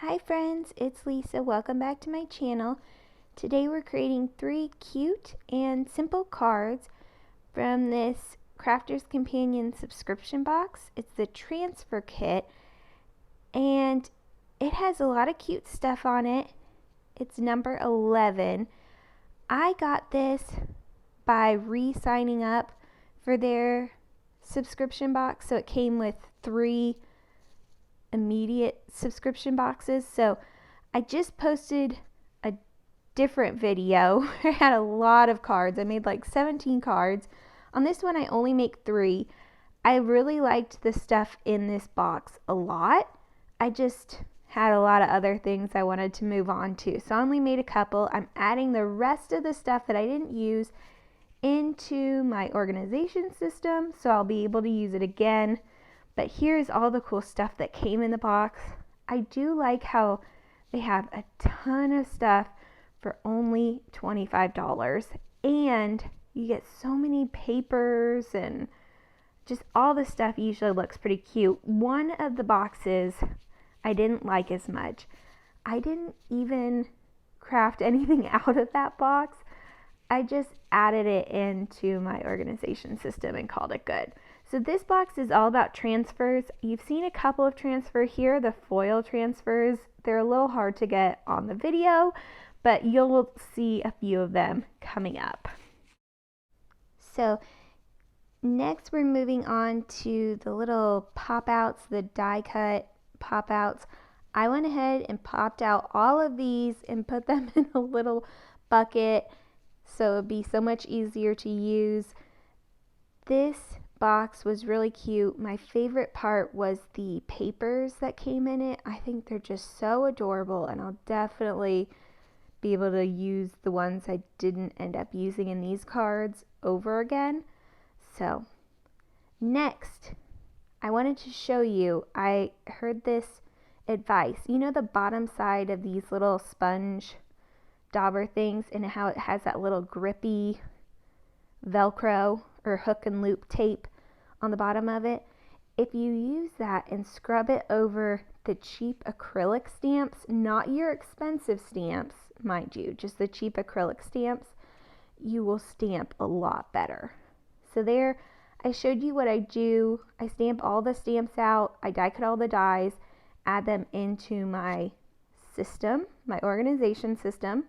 Hi friends, it's Lisa. Welcome back to my channel. Today we're creating 3 cute and simple cards from this Crafter's Companion subscription box. It's the transfer kit and it has a lot of cute stuff on it. It's number 11. I got this by re-signing up for their subscription box, so it came with 3 immediate subscription boxes. So I just posted a different video. I had a lot of cards. I made like 17 cards. On this one I only make 3. I really liked the stuff in this box a lot. I just had a lot of other things I wanted to move on to, so I only made a couple. I'm adding the rest of the stuff that I didn't use into my organization system, so I'll be able to use it again. But here's all the cool stuff that came in the box. I do like how they have a ton of stuff for only $25. And you get so many papers and just all the stuff usually looks pretty cute. One of the boxes I didn't like as much. I didn't even craft anything out of that box. I just added it into my organization system and called it good. So this box is all about transfers. You've seen a couple of transfer here, the foil transfers. They're a little hard to get on the video, but you'll see a few of them coming up. So next we're moving on to the little pop-outs, the die cut pop-outs. I went ahead and popped out all of these and put them in a little bucket so it'd be so much easier to use. This box was really cute. My favorite part was the papers that came in it. I think they're just so adorable, and I'll definitely be able to use the ones I didn't end up using in these cards over again. So next, I wanted to show you, I heard this advice. You know the bottom side of these little sponge dauber things and how it has that little grippy Velcro or hook and loop tape on the bottom of it? If you use that and scrub it over the cheap acrylic stamps, not your expensive stamps, mind you, just the cheap acrylic stamps, you will stamp a lot better. So there, I showed you what I do. I stamp all the stamps out, I die cut all the dies, add them into my system, my organization system.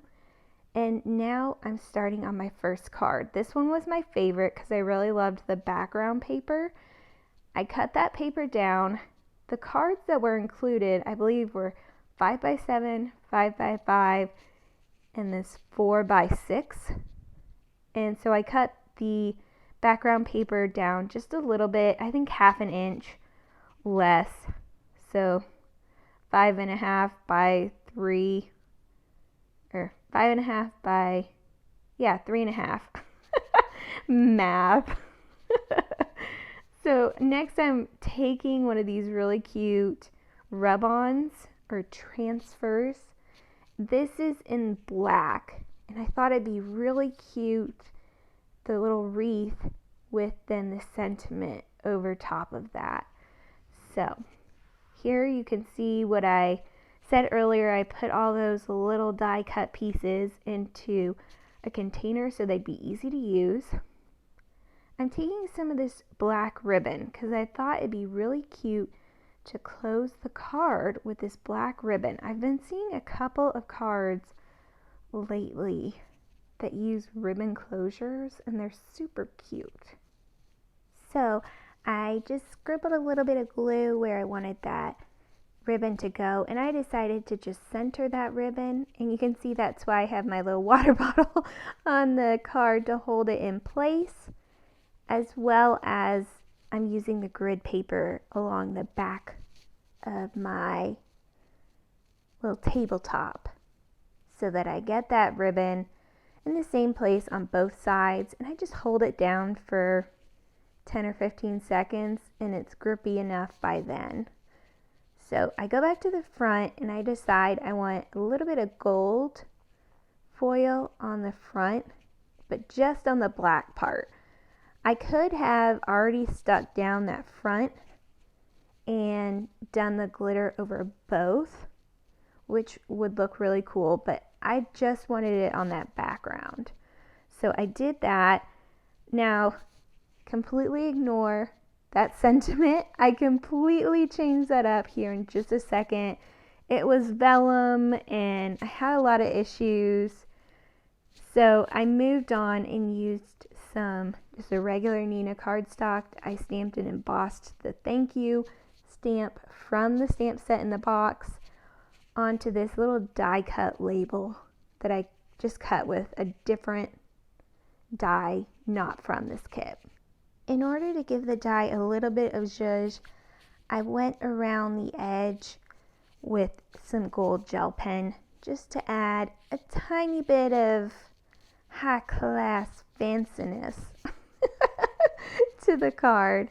And now I'm starting on my first card. This one was my favorite because I really loved the background paper. I cut that paper down. The cards that were included, I believe, were 5x7, 5x5, and this 4x6. And so I cut the background paper down just a little bit, I think half an inch less. So 5.5 by 3, or 5.5 by, 3.5. Math. So next I'm taking one of these really cute rub-ons or transfers. This is in black, and I thought it'd be really cute, the little wreath with then the sentiment over top of that. So here you can see what I said earlier. I put all those little die cut pieces into a container so they'd be easy to use. I'm taking some of this black ribbon because I thought it'd be really cute to close the card with this black ribbon. I've been seeing a couple of cards lately that use ribbon closures and they're super cute. So I just scribbled a little bit of glue where I wanted that ribbon to go, and I decided to just center that ribbon, and you can see that's why I have my little water bottle on the card to hold it in place, as well as I'm using the grid paper along the back of my little tabletop so that I get that ribbon in the same place on both sides, and I just hold it down for 10 or 15 seconds and it's grippy enough by then. So I go back to the front and I decide I want a little bit of gold foil on the front, but just on the black part. I could have already stuck down that front and done the glitter over both, which would look really cool, but I just wanted it on that background. So I did that. Now, completely ignore that sentiment. I completely changed that up here in just a second. It was vellum and I had a lot of issues. So I moved on and used just a regular Nina cardstock. I stamped and embossed the thank you stamp from the stamp set in the box onto this little die cut label that I just cut with a different die not from this kit. In order to give the die a little bit of zhuzh, I went around the edge with some gold gel pen just to add a tiny bit of high class fanciness to the card.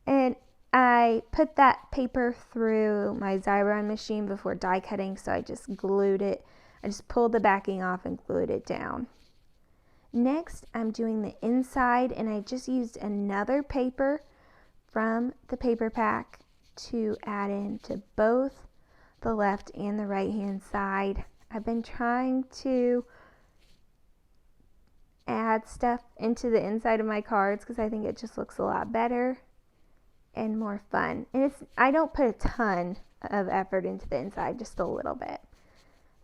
And I put that paper through my Xyron machine before die cutting, so I just glued it. I just pulled the backing off and glued it down. Next, I'm doing the inside, and I just used another paper from the paper pack to add in to both the left and the right hand side. I've been trying to add stuff into the inside of my cards because I think it just looks a lot better and more fun. And I don't put a ton of effort into the inside, just a little bit.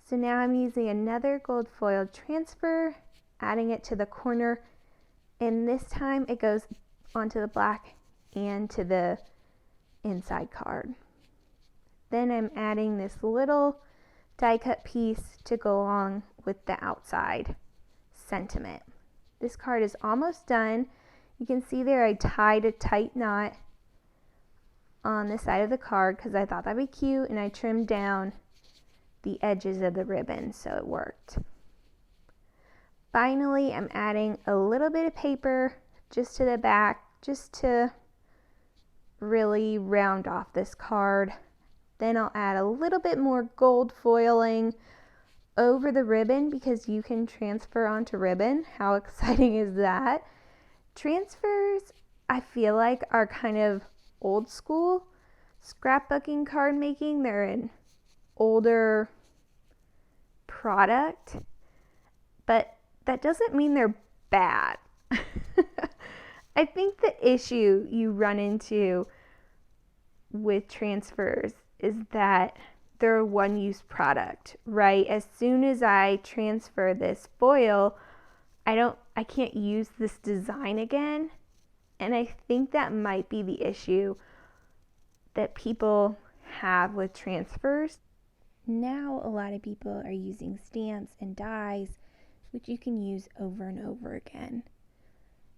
So now I'm using another gold foil transfer, adding it to the corner, and this time it goes onto the black and to the inside card. Then I'm adding this little die cut piece to go along with the outside sentiment. This card is almost done. You can see there I tied a tight knot on the side of the card because I thought that'd be cute, and I trimmed down the edges of the ribbon so it worked. Finally, I'm adding a little bit of paper just to the back, just to really round off this card. Then I'll add a little bit more gold foiling over the ribbon because you can transfer onto ribbon. How exciting is that? Transfers, I feel like, are kind of old school scrapbooking card making. They're an older product, but that doesn't mean they're bad. I think the issue you run into with transfers is that they're a one-use product, right? As soon as I transfer this foil, I can't use this design again. And I think that might be the issue that people have with transfers. Now a lot of people are using stamps and dies, which you can use over and over again.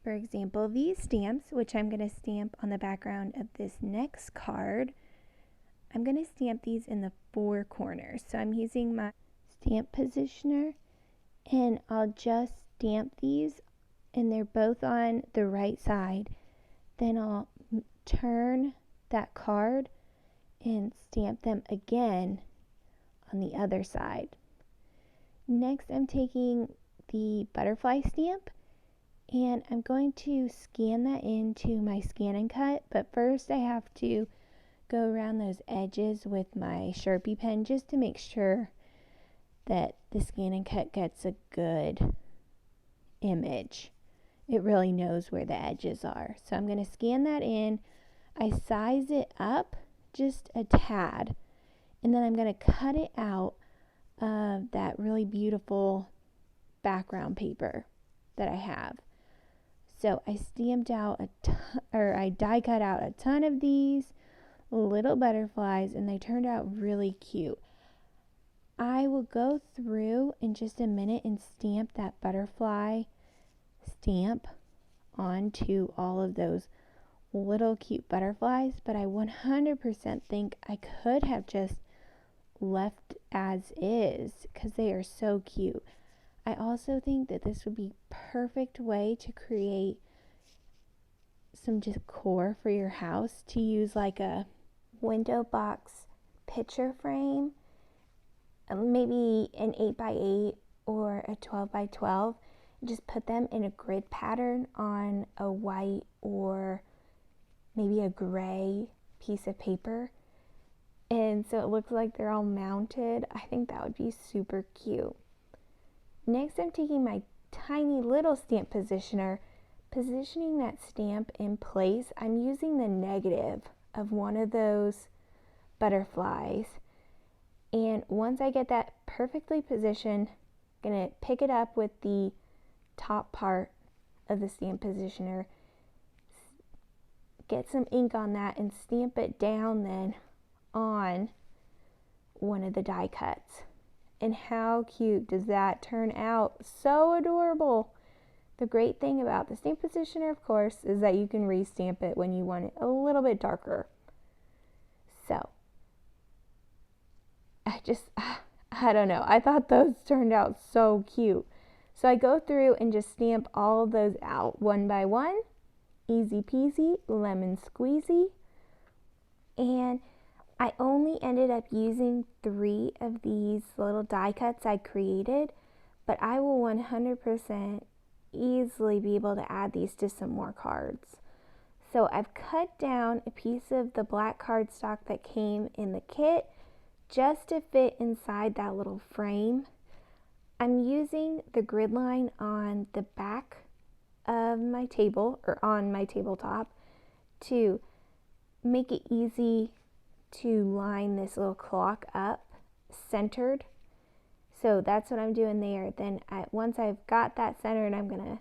For example, these stamps, which I'm going to stamp on the background of this next card, I'm going to stamp these in the four corners. So I'm using my stamp positioner, and I'll just stamp these, and they're both on the right side. Then I'll turn that card and stamp them again on the other side. Next, I'm taking the butterfly stamp, and I'm going to scan that into my scan and cut, but first I have to go around those edges with my Sharpie pen just to make sure that the scan and cut gets a good image. It really knows where the edges are. So I'm going to scan that in. I size it up just a tad, and then I'm going to cut it out of that really beautiful background paper that I have. So I stamped out I die cut out a ton of these little butterflies, and they turned out really cute. I will go through in just a minute and stamp that butterfly stamp onto all of those little cute butterflies, but I 100% think I could have just left as is because they are so cute. I also think that this would be perfect way to create some decor for your house, to use like a window box picture frame, maybe an 8x8 or a 12x12. Just put them in a grid pattern on a white or maybe a gray piece of paper, And so it looks like they're all mounted. I think that would be super cute. Next, I'm taking my tiny little stamp positioner, positioning that stamp in place. I'm using the negative of one of those butterflies. And once I get that perfectly positioned, I'm going to pick it up with the top part of the stamp positioner, get some ink on that, and stamp it down then on one of the die cuts. And how cute does that turn out? So adorable. The great thing about the stamp positioner, of course, is that you can restamp it when you want it a little bit darker. So, I don't know. I thought those turned out so cute. So I go through and just stamp all of those out one by one. Easy peasy, lemon squeezy. And I only ended up using 3 of these little die cuts I created, but I will 100% easily be able to add these to some more cards. So I've cut down a piece of the black cardstock that came in the kit just to fit inside that little frame. I'm using the grid line on the back of my table, or on my tabletop, to make it easy to line this little clock up centered. So that's what I'm doing there. Then once I've got that centered, I'm going to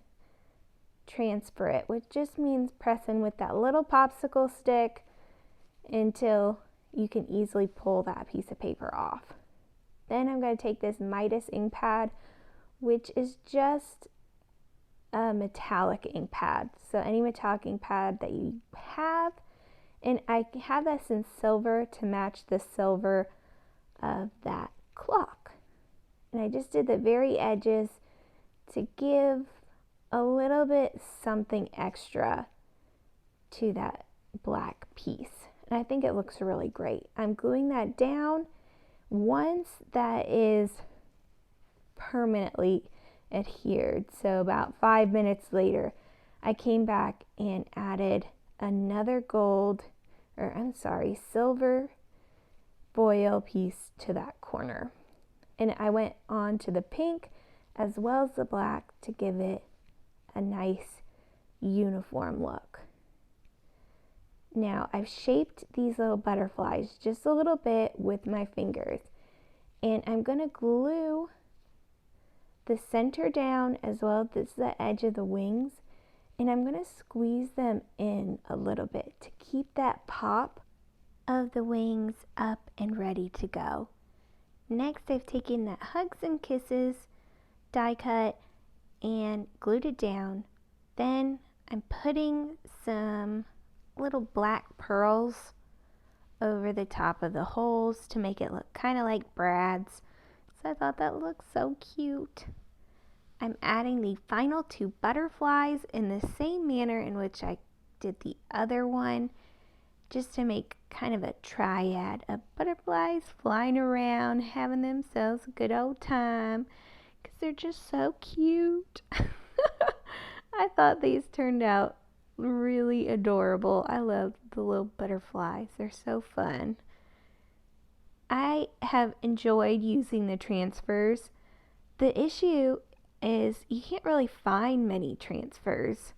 transfer it, which just means pressing with that little popsicle stick until you can easily pull that piece of paper off. Then I'm going to take this Midas ink pad, which is just a metallic ink pad. So any metallic ink pad that you have, and I have this in silver to match the silver of that clock. And I just did the very edges to give a little bit something extra to that black piece. And I think it looks really great. I'm gluing that down. Once that is permanently adhered, so about 5 minutes later, I came back and added another silver foil piece to that corner. And I went on to the pink as well as the black to give it a nice uniform look. Now I've shaped these little butterflies just a little bit with my fingers, and I'm going to glue the center down as well as the edge of the wings, and I'm going to squeeze them in a little bit to keep that pop of the wings up and ready to go. Next, I've taken that Hugs and Kisses die cut and glued it down. Then I'm putting some little black pearls over the top of the holes to make it look kind of like brads. So I thought that looked so cute. I'm adding the final 2 butterflies in the same manner in which I did the other one, just to make kind of a triad of butterflies flying around, having themselves a good old time, because they're just so cute. I thought these turned out really adorable. I love the little butterflies. They're so fun. I have enjoyed using the transfers. The issue is you can't really find many transfers.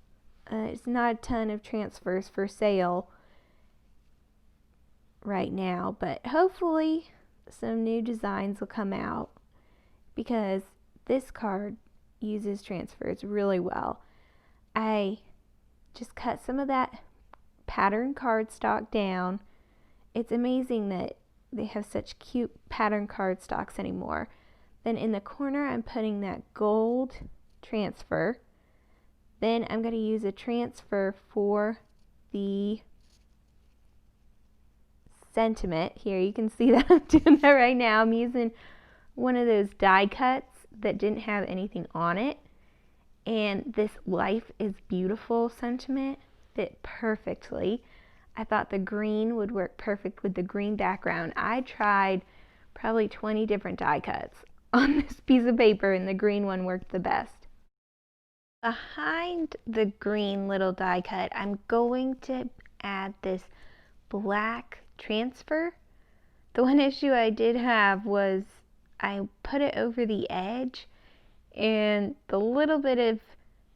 It's not a ton of transfers for sale right now, but hopefully some new designs will come out, because this card uses transfers really well. I just cut some of that pattern cardstock down. It's amazing that they have such cute pattern cardstocks anymore. Then in the corner, I'm putting that gold transfer. Then I'm going to use a transfer for the sentiment. Here, you can see that I'm doing that right now. I'm using one of those die cuts that didn't have anything on it. And this Life is Beautiful sentiment fit perfectly. I thought the green would work perfect with the green background. I tried probably 20 different die cuts on this piece of paper, and the green one worked the best. Behind the green little die cut, I'm going to add this black transfer The one issue I did have was I put it over the edge and the little bit of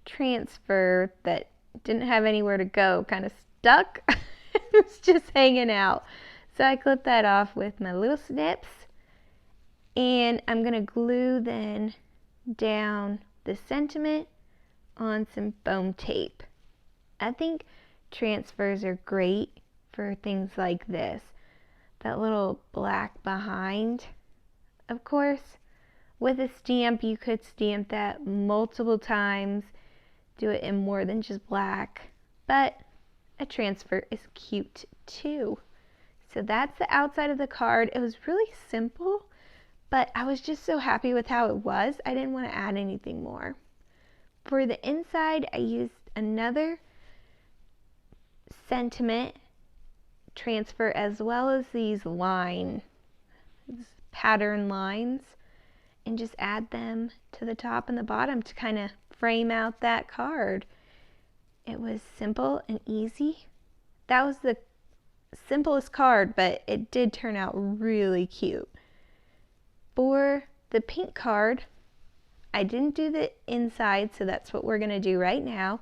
transfer that didn't have anywhere to go kind of stuck. It was just hanging out. So I clipped that off with my little snips, and I'm going to glue then down the sentiment on some foam tape. I think transfers are great for things like this. That little black behind, of course. With a stamp, you could stamp that multiple times, do it in more than just black, but a transfer is cute too. So that's the outside of the card. It was really simple, but I was just so happy with how it was. I didn't want to add anything more. For the inside, I used another sentiment transfer as well as these pattern lines, and just add them to the top and the bottom to kind of frame out that card. It was simple and easy. That was the simplest card, but it did turn out really cute. For the pink card, I didn't do the inside, so that's what we're going to do right now.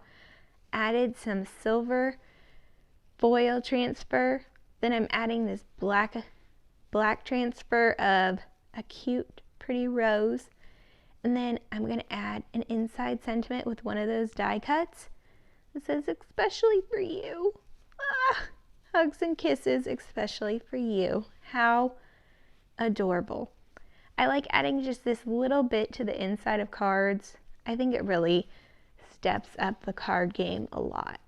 Added some silver foil transfer. Then I'm adding this black transfer of a cute, pretty rose. And then I'm going to add an inside sentiment with one of those die cuts. It says, especially for you. Hugs and kisses, especially for you. How adorable. I like adding just this little bit to the inside of cards. I think it really steps up the card game a lot.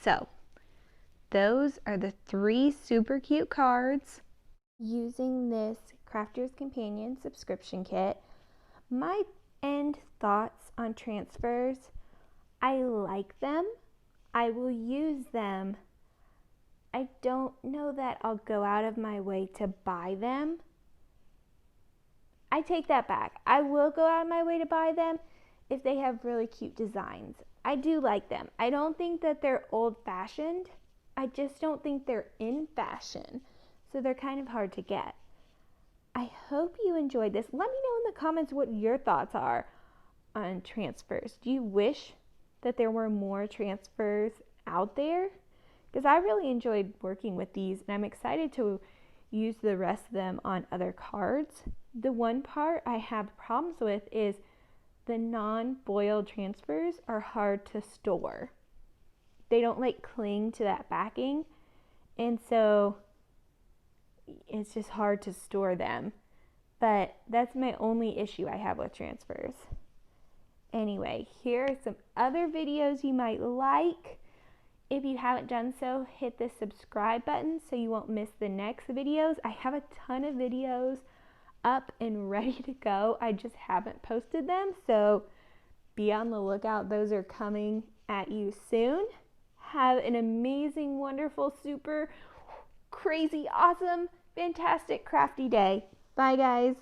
So, those are the 3 super cute cards using this Crafter's Companion subscription kit. My end thoughts on transfers: I like them. I will use them. I don't know that I'll go out of my way to buy them. I take that back. I will go out of my way to buy them if they have really cute designs. I do like them. I don't think that they're old-fashioned. I just don't think they're in fashion. So they're kind of hard to get. I hope you enjoyed this. Let me know in the comments what your thoughts are on transfers. Do you wish that there were more transfers out there? Because I really enjoyed working with these, and I'm excited to use the rest of them on other cards. The one part I have problems with is the non-foiled transfers are hard to store. They don't cling to that backing, and so it's just hard to store them. But that's my only issue I have with transfers. Anyway, here are some other videos you might like. If you haven't done so, hit the subscribe button so you won't miss the next videos. I have a ton of videos up and ready to go. I just haven't posted them, so be on the lookout. Those are coming at you soon. Have an amazing, wonderful, super crazy, awesome, fantastic, crafty day. Bye, guys.